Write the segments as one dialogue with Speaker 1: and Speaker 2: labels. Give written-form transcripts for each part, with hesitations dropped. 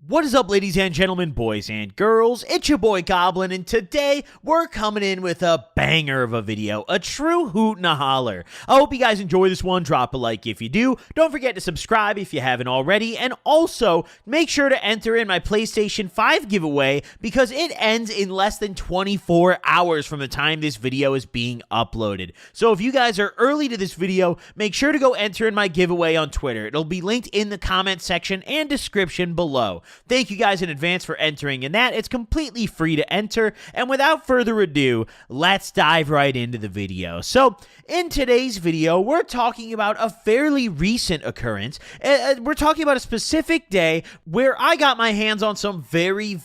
Speaker 1: What is up, ladies and gentlemen, boys and girls? It's your boy Goblin, and today we're coming in with a banger of a video, a true hoot and a holler. I hope you guys enjoy this one. Drop a like if you do. Don't forget to subscribe if you haven't already, and also make sure to enter in my PlayStation 5 giveaway because it ends in less than 24 hours from the time this video is being uploaded. So if you guys are early to this video, make sure to go enter in my giveaway on Twitter. It'll be linked in the comment section and description below. Thank you guys in advance for entering in that. It's completely free to enter. And without further ado, let's dive right into the video. So in today's video, we're talking about a fairly recent occurrence. We're talking about a specific day where I got my hands on some very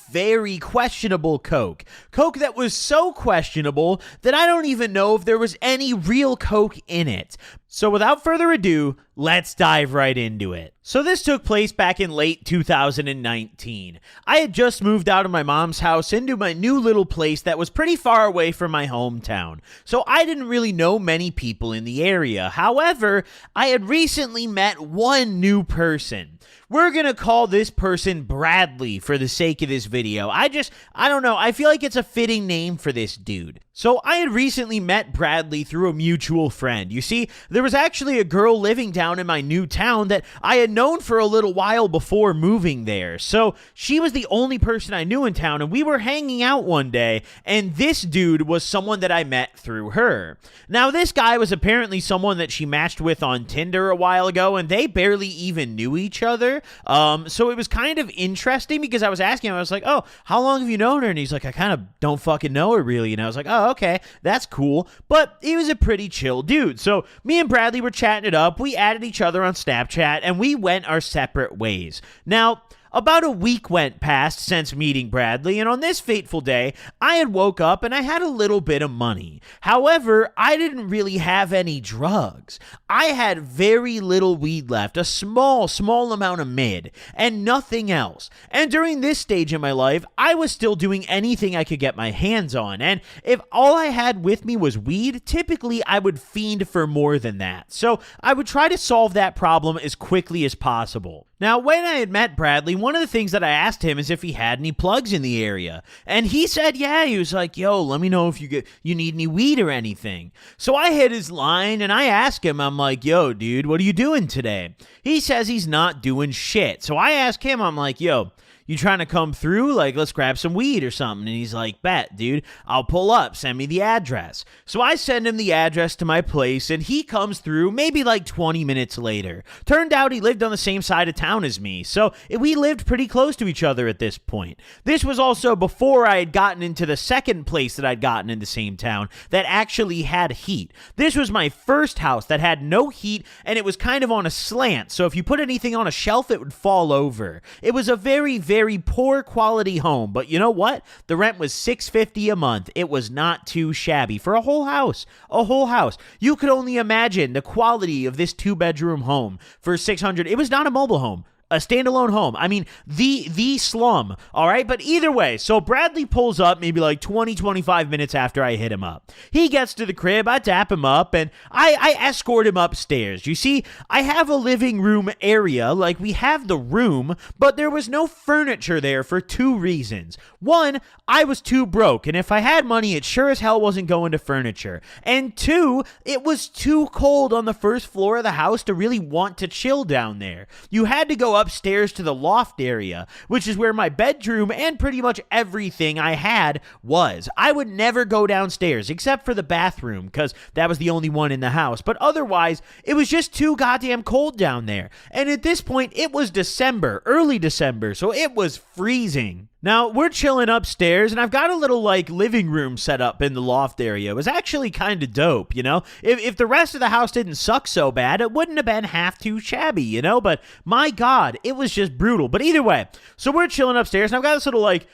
Speaker 1: questionable coke. Coke that was so questionable that I don't even know if there was any real coke in it. So without further ado, let's dive right into it. So this took place back in late 2019. I had just moved out of my mom's house into my new little place that was pretty far away from my hometown. So I didn't really know many people in the area. However, I had recently met one new person. We're going to call this person Bradley for the sake of this video. I don't know. I feel like it's a fitting name for this dude. So I had recently met Bradley through a mutual friend. You see, there was actually a girl living down in my new town that I had known for a little while before moving there. So she was the only person I knew in town, and we were hanging out one day, and this dude was someone that I met through her. Now, this guy was apparently someone that she matched with on Tinder a while ago, and they barely even knew each other. So it was kind of interesting because I was asking him, I was like, oh, how long have you known her? And he's like, I kind of don't fucking know her really. And I was like, oh, okay, that's cool. But he was a pretty chill dude. So me and Bradley were chatting it up. We added each other on Snapchat and we went our separate ways. Now, about a week went past since meeting Bradley, and on this fateful day, I had woke up and I had a little bit of money. However, I didn't really have any drugs. I had very little weed left, a small amount of mid, and nothing else. And during this stage in my life, I was still doing anything I could get my hands on, and if all I had with me was weed, typically I would fiend for more than that. So I would try to solve that problem as quickly as possible. Now, when I had met Bradley, one of the things that I asked him is if he had any plugs in the area. And he said, yeah. He was like, yo, let me know if you need any weed or anything. So I hit his line and I asked him, I'm like, yo, dude, what are you doing today? He says he's not doing shit. So I asked him, I'm like, yo, you trying to come through? Like, let's grab some weed or something. And he's like, bet, dude, I'll pull up. Send me the address. So I send him the address to my place, and he comes through maybe like 20 minutes later. Turned out he lived on the same side of town as me, so we lived pretty close to each other at this point. This was also before I had gotten into the second place that I'd gotten in the same town that actually had heat. This was my first house that had no heat, and it was kind of on a slant, so if you put anything on a shelf, it would fall over. It was a very poor quality home, but you know what? The rent was $650 a month. It was not too shabby for a whole house. A whole house. You could only imagine the quality of this 2-bedroom home for $600. It was not a mobile home. A standalone home. I mean, the slum, all right? But either way, so Bradley pulls up maybe like 25 minutes after I hit him up. He gets to the crib, I tap him up, and I escort him upstairs. You see, I have a living room area, like we have the room, but there was no furniture there for two reasons. One, I was too broke, and if I had money, it sure as hell wasn't going to furniture. And two, it was too cold on the first floor of the house to really want to chill down there. You had to go upstairs to the loft area, which is where my bedroom and pretty much everything I had was. I would never go downstairs except for the bathroom because that was the only one in the house. But otherwise, it was just too goddamn cold down there. And at this point, it was December, early December, so it was freezing. Now, we're chilling upstairs, and I've got a little, like, living room set up in the loft area. It was actually kind of dope, you know? If the rest of the house didn't suck so bad, it wouldn't have been half too shabby, you know? But, my God, it was just brutal. But either way, so we're chilling upstairs, and I've got this little, like,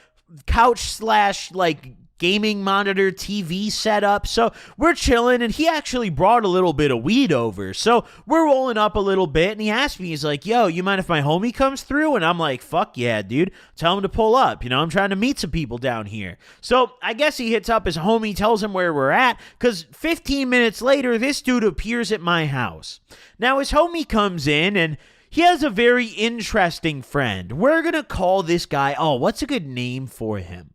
Speaker 1: couch / like, gaming monitor TV setup. So we're chilling, and he actually brought a little bit of weed over. So we're rolling up a little bit, and he asked me, he's like, yo, you mind if my homie comes through? And I'm like, fuck yeah, dude. Tell him to pull up. You know, I'm trying to meet some people down here. So I guess he hits up his homie, tells him where we're at, because 15 minutes later, this dude appears at my house. Now his homie comes in, and he has a very interesting friend. We're going to call this guy, what's a good name for him?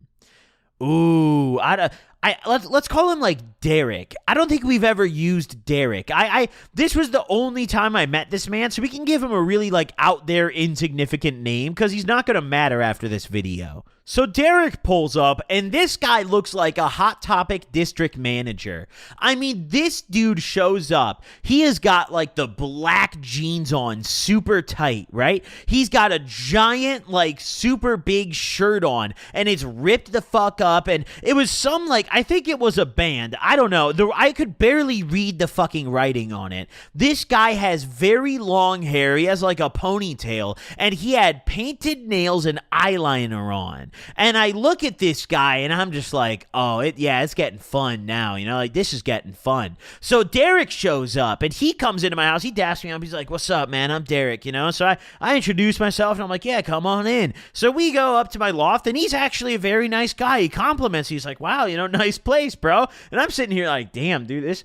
Speaker 1: Ooh, let's call him like Derek. I don't think we've ever used Derek. This was the only time I met this man, so we can give him a really like out there insignificant name because he's not going to matter after this video. So Derek pulls up, and this guy looks like a Hot Topic district manager. I mean, this dude shows up. He has got like the black jeans on, super tight, right? He's got a giant, like, super big shirt on, and it's ripped the fuck up, and it was some, like, I think it was a band. I don't know. I could barely read the fucking writing on it. This guy has very long hair. He has, like, a ponytail, and he had painted nails and eyeliner on. And I look at this guy and I'm just like, it's getting fun now, like this is getting fun. So Derek shows up and he comes into my house. He dashes me up. He's like, what's up, man? I'm Derek, So I introduce myself and I'm like, yeah, come on in. So we go up to my loft and he's actually a very nice guy. He compliments. He's like, wow, nice place, bro. And I'm sitting here like, damn, dude,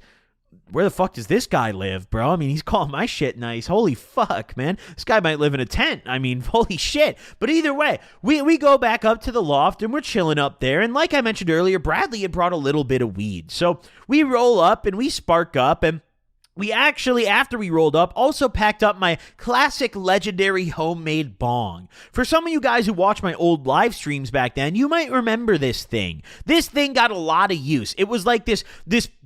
Speaker 1: where the fuck does this guy live, bro? I mean, he's calling my shit nice. Holy fuck, man. This guy might live in a tent. I mean, holy shit. But either way, we go back up to the loft and we're chilling up there. And like I mentioned earlier, Bradley had brought a little bit of weed. So we roll up and we spark up, and we actually, after we rolled up, also packed up my classic legendary homemade bong. For some of you guys who watch my old live streams back then, you might remember this thing. This thing got a lot of use. It was like this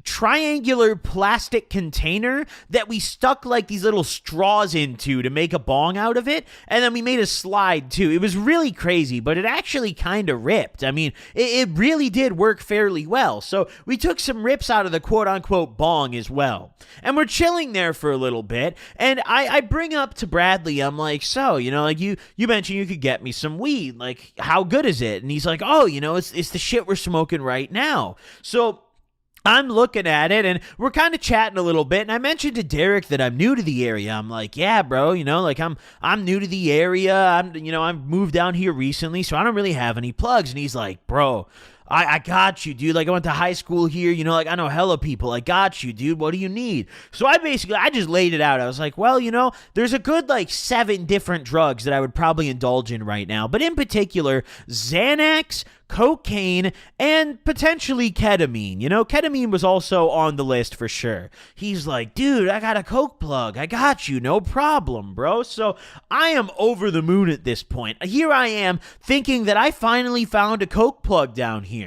Speaker 1: triangular plastic container that we stuck like these little straws into to make a bong out of it, and then we made a slide too. It was really crazy, but it actually kind of ripped. I mean, it really did work fairly well. So we took some rips out of the quote-unquote bong as well. And we're chilling there for a little bit, and I bring up to Bradley, I'm like, so, like you mentioned you could get me some weed. Like, how good is it? And he's like, it's the shit we're smoking right now. So I'm looking at it, and we're kind of chatting a little bit, and I mentioned to Derek that I'm new to the area. I'm like, yeah, bro, like I'm new to the area. I'm moved down here recently, so I don't really have any plugs. And he's like, bro, I got you, dude. Like, I went to high school here, like, I know hella people. I got you, dude. What do you need? So I just laid it out. I was like, well, there's a good, like, 7 different drugs that I would probably indulge in right now. But in particular, Xanax, cocaine, and potentially ketamine. Ketamine was also on the list for sure. He's like, dude, I got a coke plug. I got you. No problem, bro. So I am over the moon at this point. Here I am thinking that I finally found a coke plug down here.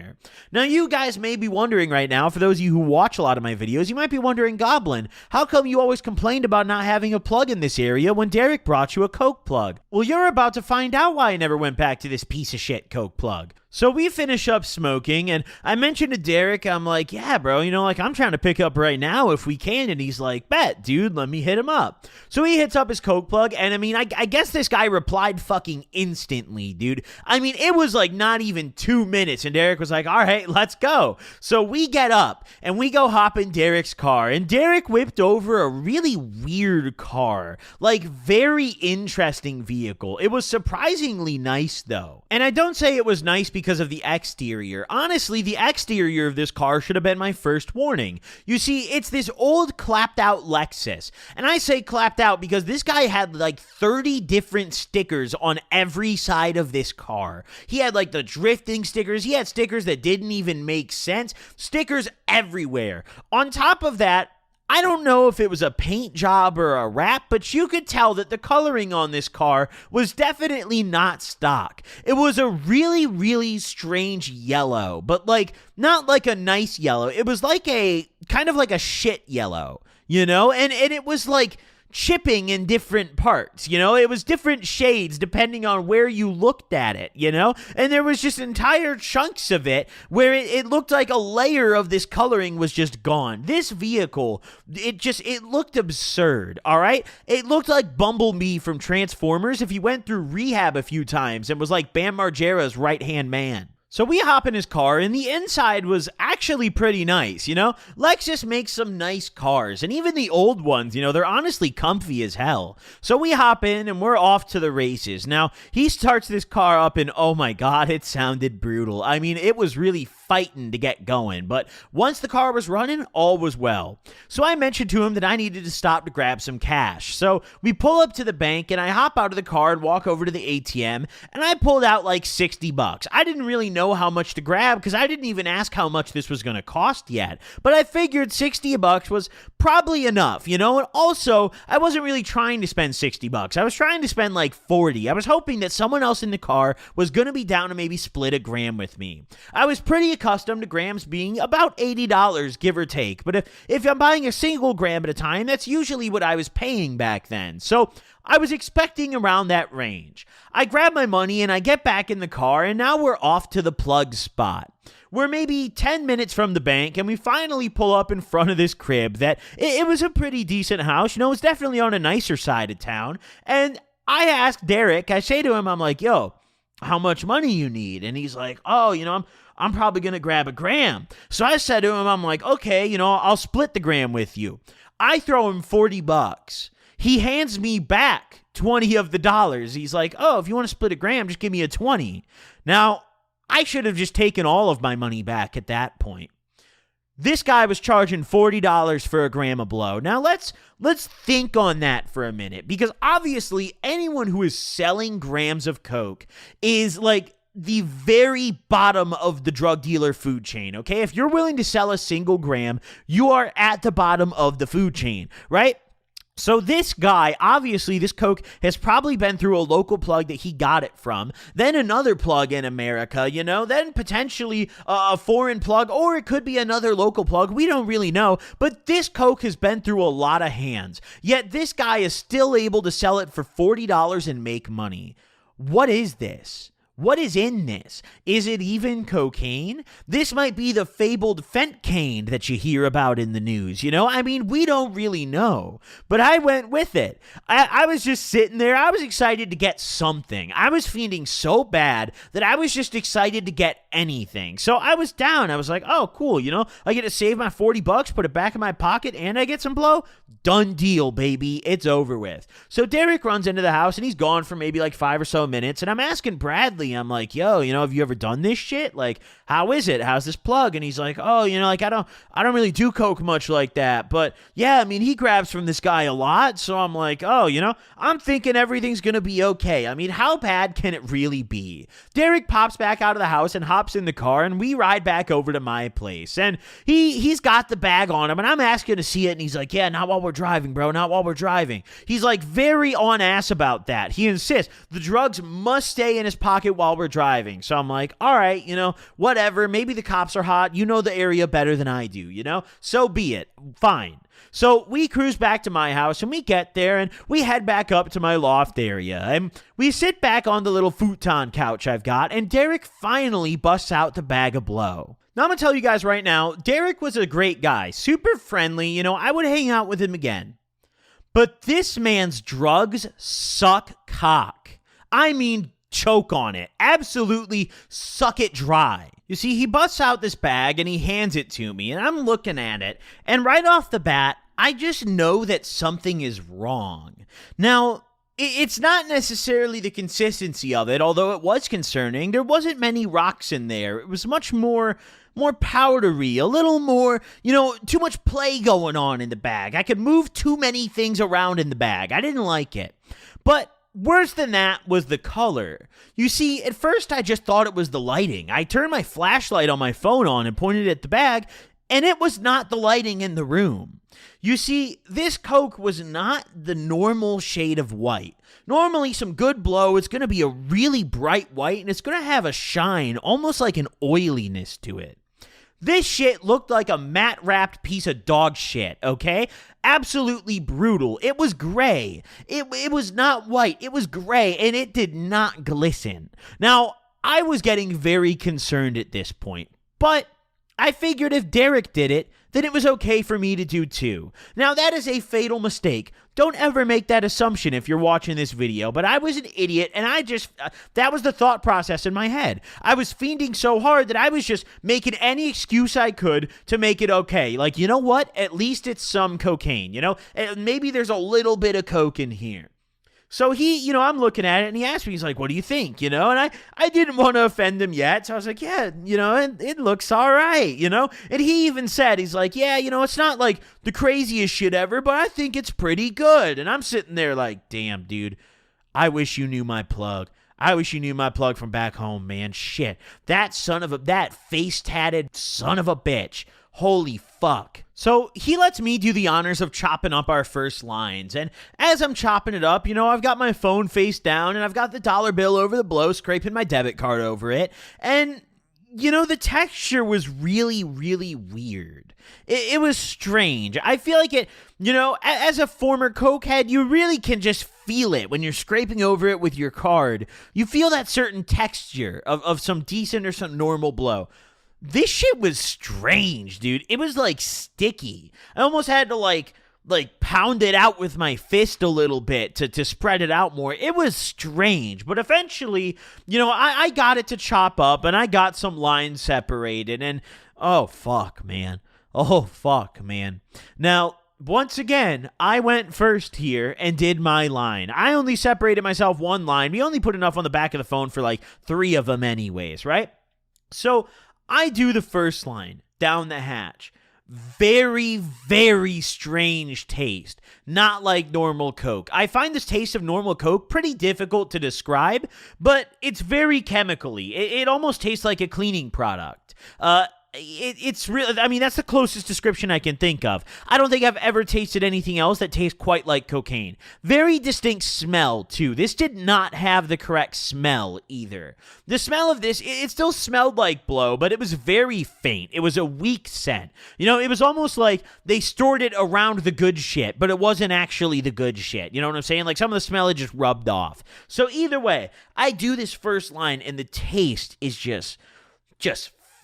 Speaker 1: Now, you guys may be wondering right now, for those of you who watch a lot of my videos, you might be wondering, Goblin, how come you always complained about not having a plug in this area when Derek brought you a coke plug? Well, you're about to find out why I never went back to this piece of shit coke plug. So we finish up smoking, and I mentioned to Derek, I'm like, yeah, bro, I'm trying to pick up right now if we can. And he's like, bet, dude, let me hit him up. So he hits up his coke plug, and I mean, I guess this guy replied fucking instantly, dude. I mean, it was like not even 2 minutes, and Derek was like, all right, let's go. So we get up, and we go hop in Derek's car, and Derek whipped over a really weird car, like very interesting vehicle. It was surprisingly nice, though. And I don't say it was nice because of the exterior. Honestly, the exterior of this car should have been my first warning. You see, it's this old clapped out Lexus. And I say clapped out because this guy had like 30 different stickers on every side of this car. He had like the drifting stickers. He had stickers that didn't even make sense. Stickers everywhere. On top of that, I don't know if it was a paint job or a wrap, but you could tell that the coloring on this car was definitely not stock. It was a really, really strange yellow, but like not like a nice yellow. It was like a kind of like a shit yellow, and it was like chipping in different parts, it was different shades depending on where you looked at it, and there was just entire chunks of it where it looked like a layer of this coloring was just gone. This vehicle, it looked absurd, all right? It looked like Bumblebee from Transformers if he went through rehab a few times and was like Bam Margera's right-hand man. So we hop in his car, and the inside was actually pretty nice, Lexus makes some nice cars, and even the old ones, they're honestly comfy as hell. So we hop in, and we're off to the races. Now, he starts this car up, and oh my god, it sounded brutal. I mean, it was really fighting to get going, but once the car was running, all was well. So I mentioned to him that I needed to stop to grab some cash. So we pull up to the bank, and I hop out of the car and walk over to the ATM, and I pulled out like $60. I didn't really know how much to grab because I didn't even ask how much this was going to cost yet, but I figured $60 was probably enough, and also I wasn't really trying to spend $60. I was trying to spend like 40. I was hoping that someone else in the car was going to be down to maybe split a gram with me. I was pretty accustomed to grams being about $80, give or take, but if I'm buying a single gram at a time, that's usually what I was paying back then. So I was expecting around that range. I grab my money and I get back in the car, and now we're off to the plug spot. We're maybe 10 minutes from the bank, and we finally pull up in front of this crib that it was a pretty decent house. It's definitely on a nicer side of town. And I asked Derek, I say to him, I'm like, yo, how much money you need? And he's like, oh, I'm probably going to grab a gram. So I said to him, I'm like, okay, I'll split the gram with you. I throw him $40. He hands me back 20 of the dollars. He's like, oh, if you want to split a gram, just give me a 20. Now, I should have just taken all of my money back at that point. This guy was charging $40 for a gram of blow. Now, let's think on that for a minute, because obviously anyone who is selling grams of coke is like the very bottom of the drug dealer food chain, okay? If you're willing to sell a single gram, you are at the bottom of the food chain, right? So this guy, obviously, this coke has probably been through a local plug that he got it from, then another plug in America, then potentially a foreign plug, or it could be another local plug. We don't really know, but this coke has been through a lot of hands. Yet this guy is still able to sell it for $40 and make money. What is this? What is in this? Is it even cocaine? This might be the fabled fentanyl that you hear about in the news, we don't really know. But I went with it. I was just sitting there. I was excited to get something. I was feeling so bad that I was just excited to get anything. So I was down. I was like, oh, cool, I get to save my $40, put it back in my pocket, and I get some blow. Done deal, baby. It's over with. So Derek runs into the house, and he's gone for maybe like 5 or so minutes, and I'm asking Bradley, I'm like, yo, have you ever done this shit? Like, how is it? How's this plug? And he's like, oh, I don't really do coke much like that. But yeah, he grabs from this guy a lot. So I'm like, oh, I'm thinking everything's going to be okay. How bad can it really be? Derek pops back out of the house and hops in the car, and we ride back over to my place. And he's got the bag on him, and I'm asking to see it. And he's like, yeah, not while we're driving, bro. Not while we're driving. He's like very on ass about that. He insists the drugs must stay in his pocket while we're driving. So I'm like, all right, whatever. Maybe the cops are hot. You know the area better than I do, So be it. Fine. So we cruise back to my house, and we get there, and we head back up to my loft area. And we sit back on the little futon couch I've got, and Derek finally busts out the bag of blow. Now, I'm going to tell you guys right now, Derek was a great guy, super friendly. I would hang out with him again. But this man's drugs suck cock. Choke on it. Absolutely suck it dry. You see, he busts out this bag and he hands it to me, and I'm looking at it, and right off the bat, I just know that something is wrong. Now, it's not necessarily the consistency of it, although it was concerning. There wasn't many rocks in there. It was much more powdery, a little more, too much play going on in the bag. I could move too many things around in the bag. I didn't like it. But worse than that was the color. You see, at first I just thought it was the lighting. I turned my flashlight on my phone on and pointed at the bag, and it was not the lighting in the room. You see, this coke was not the normal shade of white. Normally, some good blow, it's going to be a really bright white, and it's going to have a shine, almost like an oiliness to it. This shit looked like a matte-wrapped piece of dog shit, okay? Absolutely brutal. It was gray. It was not white. It was gray, and it did not glisten. Now, I was getting very concerned at this point, but I figured if Derek did it, then it was okay for me to do too. Now, that is a fatal mistake. Don't ever make that assumption if you're watching this video, but I was an idiot, and that was the thought process in my head. I was fiending so hard that I was just making any excuse I could to make it okay. Like, you know what? At least it's some cocaine, Maybe there's a little bit of coke in here. So I'm looking at it, and he asked me, he's like, what do you think, and I didn't want to offend him yet, so I was like, yeah, it looks all right, and he even said, he's like, yeah, it's not like the craziest shit ever, but I think it's pretty good. And I'm sitting there like, damn, dude, I wish you knew my plug. I wish you knew my plug from back home, man. Shit. That face-tatted son of a bitch. Holy fuck. So he lets me do the honors of chopping up our first lines. And as I'm chopping it up, I've got my phone face down and I've got the dollar bill over the blow, scraping my debit card over it. And, the texture was really, really weird. It was strange. I feel like it, as a former cokehead, you really can just feel it when you're scraping over it with your card. You feel that certain texture of some decent or some normal blow. This shit was strange, dude. It was like sticky. I almost had to like pound it out with my fist a little bit to spread it out more. It was strange, but eventually, I got it to chop up and I got some lines separated and oh fuck, man. Now, once again, I went first here and did my line. I only separated myself one line. We only put enough on the back of the phone for like 3 of them anyways, right? So I do the first line, down the hatch. Very, very strange taste. Not like normal Coke. I find this taste of normal Coke pretty difficult to describe, but it's very chemically. It almost tastes like a cleaning product. It's really, I mean, that's the closest description I can think of. I don't think I've ever tasted anything else that tastes quite like cocaine. Very distinct smell, too. This did not have the correct smell, either. The smell of this, it still smelled like blow, but it was very faint. It was a weak scent. It was almost like they stored it around the good shit, but it wasn't actually the good shit. You know what I'm saying? Like, some of the smell had just rubbed off. So, either way, I do this first line, and the taste is just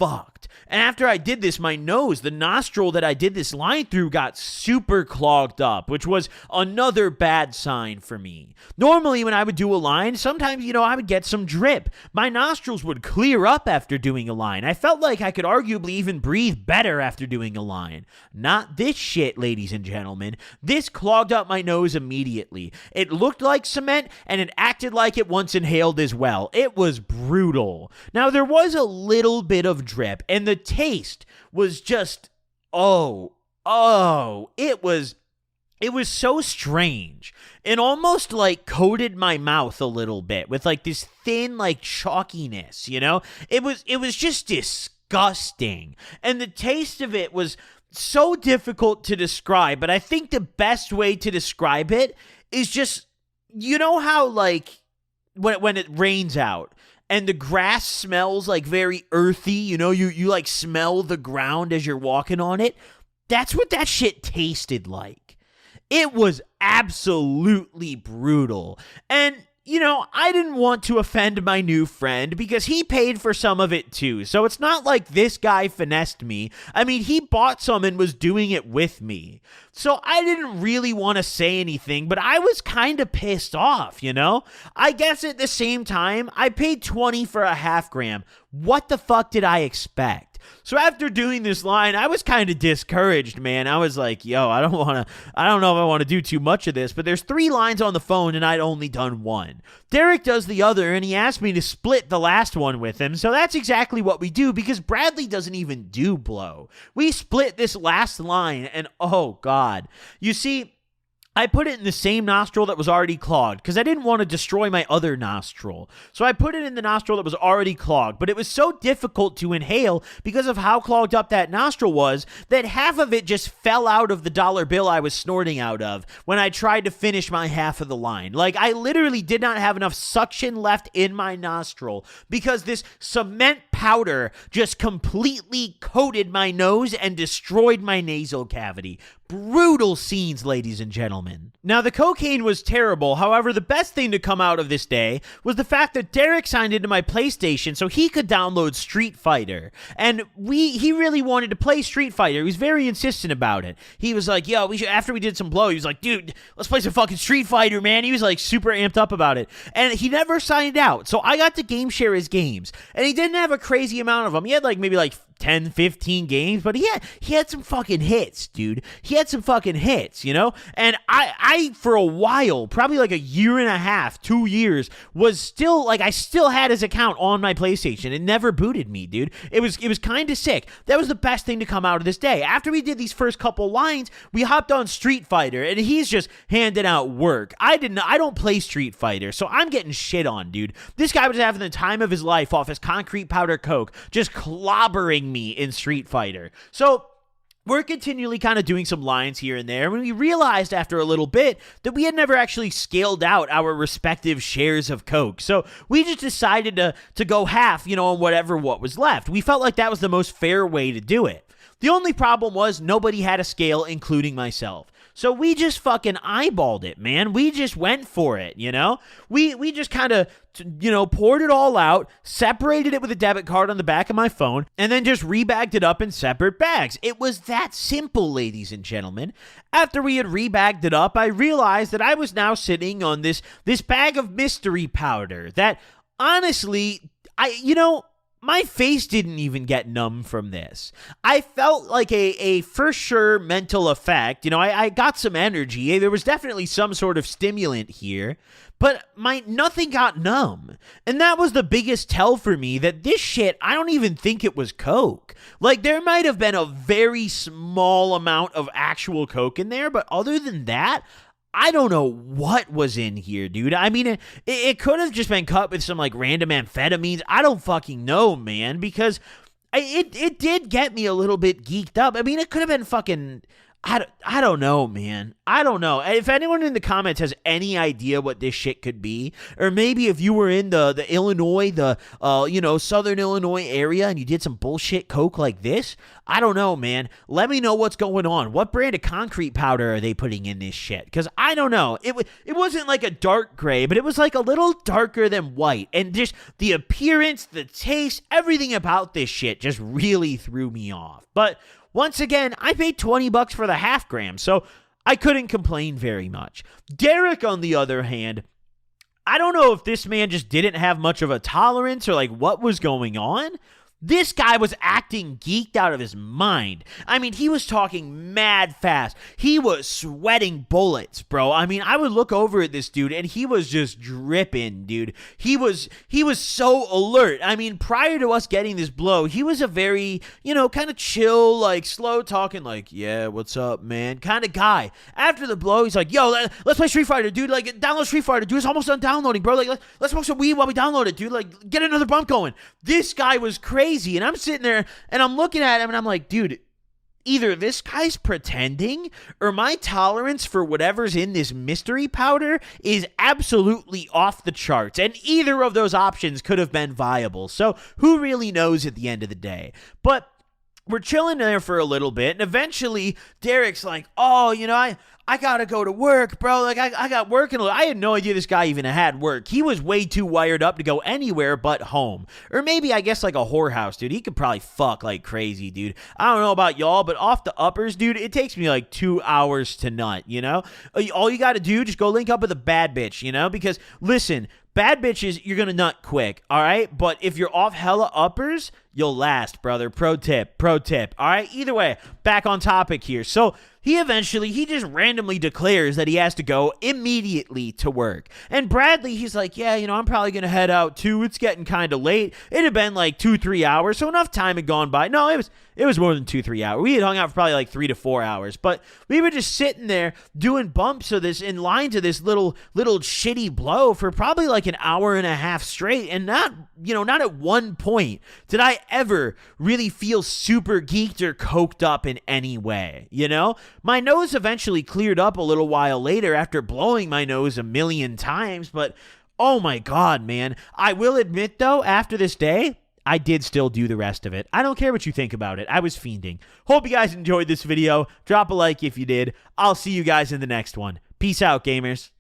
Speaker 1: fucked. And after I did this, my nose, the nostril that I did this line through, got super clogged up, which was another bad sign for me. Normally, when I would do a line, sometimes, I would get some drip. My nostrils would clear up after doing a line. I felt like I could arguably even breathe better after doing a line. Not this shit, ladies and gentlemen. This clogged up my nose immediately. It looked like cement, and it acted like it once inhaled as well. It was brutal. Now, there was a little bit of drip, and the taste was just it was so strange. It almost like coated my mouth a little bit with like this thin like chalkiness, it was just disgusting, and the taste of it was so difficult to describe. But I think the best way to describe it is just, how like when it rains out and the grass smells like very earthy, you like smell the ground as you're walking on it. That's what that shit tasted like. It was absolutely brutal. And, I didn't want to offend my new friend because he paid for some of it too. So it's not like this guy finessed me. I mean, he bought some and was doing it with me. So I didn't really want to say anything, but I was kind of pissed off, I guess at the same time, I paid $20 for a half gram. What the fuck did I expect? So after doing this line, I was kind of discouraged, man. I was like, yo, I don't know if I want to do too much of this, but there's 3 lines on the phone and I'd only done 1. Derek does the other, and he asked me to split the last one with him. So that's exactly what we do, because Bradley doesn't even do blow. We split this last line, and oh God. You see, I put it in the same nostril that was already clogged because I didn't want to destroy my other nostril. So I put it in the nostril that was already clogged, but it was so difficult to inhale because of how clogged up that nostril was that half of it just fell out of the dollar bill I was snorting out of when I tried to finish my half of the line. Like, I literally did not have enough suction left in my nostril because this cement powder just completely coated my nose and destroyed my nasal cavity. Brutal scenes, ladies and gentlemen. Now, the cocaine was terrible. However, the best thing to come out of this day was the fact that Derek signed into my PlayStation so he could download Street Fighter. And he really wanted to play Street Fighter. He was very insistent about it. He was like, yo, after we did some blow, he was like, dude, let's play some fucking Street Fighter, man. He was like super amped up about it. And he never signed out. So I got to game share his games. And he didn't have a crazy amount of them. He had like maybe like 10, 15 games, but he had some fucking hits, dude. He had some fucking hits, you know? And I for a while, probably like a year and a half, 2 years, was still, like, I still had his account on my PlayStation. It never booted me, dude. It was kind of sick. That was the best thing to come out of this day. After we did these first couple lines, we hopped on Street Fighter, and he's just handing out work. I don't play Street Fighter, so I'm getting shit on, dude. This guy was having the time of his life off his concrete powder coke, just clobbering me in Street Fighter. So we're continually kind of doing some lines here and there when we realized after a little bit that we had never actually scaled out our respective shares of coke. So we just decided to go half, you know, on what was left. We felt like that was the most fair way to do it. The only problem was nobody had a scale, including myself. So we just fucking eyeballed it, man. We just went for it, you know? We just kind of, you know, poured it all out, separated it with a debit card on the back of my phone, and then just rebagged it up in separate bags. It was that simple, ladies and gentlemen. After we had rebagged it up, I realized that I was now sitting on this bag of mystery powder that, honestly, my face didn't even get numb from this. I felt like a for sure mental effect. You know, I got some energy. There was definitely some sort of stimulant here, but nothing got numb. And that was the biggest tell for me that this shit, I don't even think it was coke. Like, there might have been a very small amount of actual coke in there, but other than that, I don't know what was in here, dude. I mean, it could have just been cut with some, like, random amphetamines. I don't fucking know, man, because it did get me a little bit geeked up. I mean, it could have been fucking... I don't know, man. I don't know. If anyone in the comments has any idea what this shit could be, or maybe if you were in the Illinois, Southern Illinois area and you did some bullshit coke like this, I don't know, man. Let me know what's going on. What brand of concrete powder are they putting in this shit? Because I don't know. It wasn't like a dark gray, but it was like a little darker than white. And just the appearance, the taste, everything about this shit just really threw me off. But once again, I paid $20 for the half gram, so I couldn't complain very much. Derek, on the other hand, I don't know if this man just didn't have much of a tolerance or like what was going on. This guy was acting geeked out of his mind. I mean, he was talking mad fast. He was sweating bullets, bro. I mean, I would look over at this dude and he was just dripping, dude. He was so alert. I mean, prior to us getting this blow, he was a very, kind of chill, like slow talking, like, yeah, what's up, man, kind of guy. After the blow, he's like, yo, let's play Street Fighter, dude. Like, download Street Fighter, dude. It's almost done downloading, bro. Like, let's smoke some weed while we download it, dude. Like, get another bump going. This guy was crazy. And I'm sitting there and I'm looking at him and I'm like, dude, either this guy's pretending or my tolerance for whatever's in this mystery powder is absolutely off the charts. And either of those options could have been viable. So who really knows at the end of the day? But we're chilling there for a little bit. And eventually Derek's like, oh, I gotta go to work, bro. Like, I got work. And I had no idea this guy even had work. He was way too wired up to go anywhere but home. Or maybe, I guess, like a whorehouse, dude. He could probably fuck like crazy, dude. I don't know about y'all, but off the uppers, dude, it takes me like 2 hours to nut, All you gotta do, just go link up with a bad bitch, Because, listen, bad bitches, you're gonna nut quick, all right? But if you're off hella uppers, you'll last, brother. Pro tip, all right? Either way, back on topic here. So he just randomly declares that he has to go immediately to work. And Bradley, he's like, yeah, I'm probably going to head out too. It's getting kind of late. It had been like 2-3 hours, so enough time had gone by. No, it was more than 2-3 hours. We had hung out for probably like 3 to 4 hours, but we were just sitting there doing bumps of this in lines of this little shitty blow for probably like an hour and a half straight. And not at one point did I ever really feel super geeked or coked up in any way, My nose eventually cleared up a little while later after blowing my nose a million times, but oh my God, man. I will admit though, after this day, I did still do the rest of it. I don't care what you think about it. I was fiending. Hope you guys enjoyed this video. Drop a like if you did. I'll see you guys in the next one. Peace out, gamers.